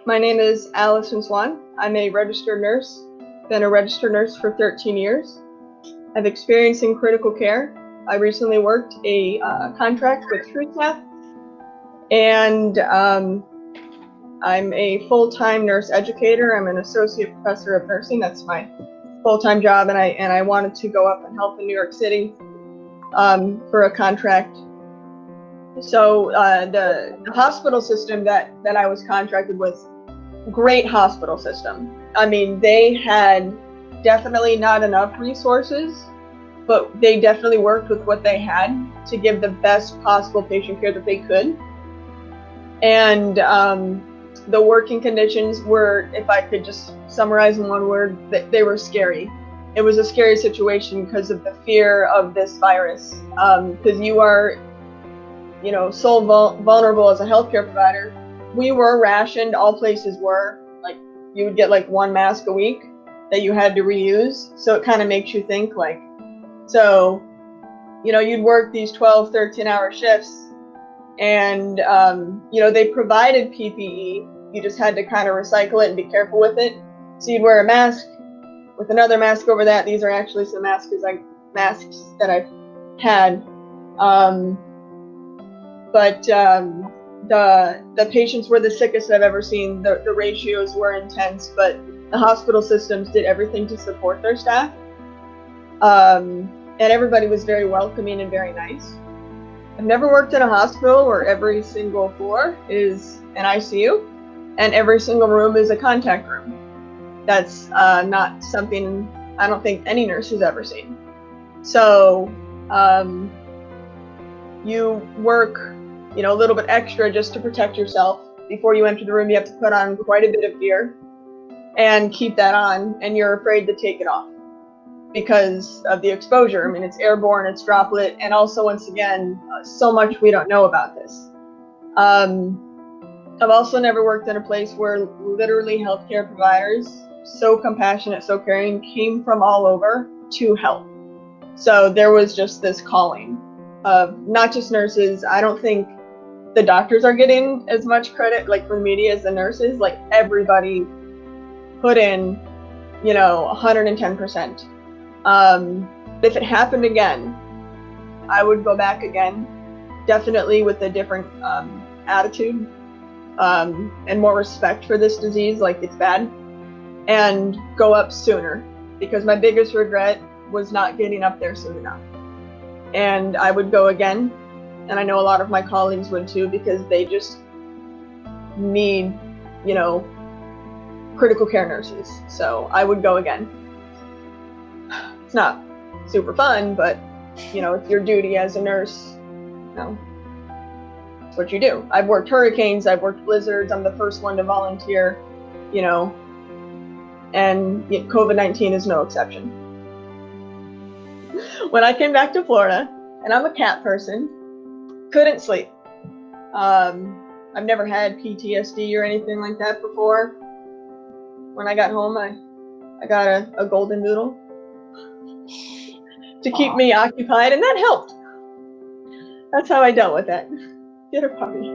My name is Allison Swan. I'm a registered nurse. Been a registered nurse for 13 years. I've experience in critical care. I recently worked a contract with Trustaff, and I'm a full-time nurse educator. I'm an associate professor of nursing. That's my full-time job, and I wanted to go up and help in New York City for a contract. So the hospital system that I was contracted with, great hospital system. I mean, they had definitely not enough resources, but they definitely worked with what they had to give the best possible patient care that they could. And the working conditions were, if I could just summarize in one word, they were scary. It was a scary situation because of the fear of this virus, because you are, so vulnerable as a healthcare provider. We were rationed, all places were, like you would get like one mask a week that you had to reuse. So it kind of makes you think like, so, you'd work these 12, 13-hour shifts, and, they provided PPE. You just had to kind of recycle it and be careful with it. So you'd wear a mask with another mask over that. These are actually some masks that I've had. But the patients were the sickest I've ever seen. The ratios were intense, but the hospital systems did everything to support their staff. And everybody was very welcoming and very nice. I've never worked in a hospital where every single floor is an ICU and every single room is a contact room. That's not something I don't think any nurse has ever seen. So you work, a little bit extra just to protect yourself. Before you enter the room, you have to put on quite a bit of gear and keep that on, and you're afraid to take it off because of the exposure. I mean, it's airborne, it's droplet, and also, once again, so much we don't know about this. I've also never worked in a place where literally healthcare providers, so compassionate, so caring, came from all over to help. So there was just this calling of not just nurses. I don't think the doctors are getting as much credit, like for the media, as the nurses. Like everybody put in, 110%. If it happened again, I would go back again, definitely with a different attitude and more respect for this disease, like it's bad, and go up sooner, because my biggest regret was not getting up there soon enough. And I would go again, and I know a lot of my colleagues would too, because they just need, critical care nurses. So I would go again. It's not super fun, but it's your duty as a nurse. It's what you do. I've worked hurricanes, I've worked blizzards. I'm the first one to volunteer, and COVID-19 is no exception. When I came back to Florida, and I'm a cat person, couldn't sleep. I've never had PTSD or anything like that before. When I got home, I got a golden doodle to keep me occupied, and that helped. That's how I dealt with it. Get a puppy.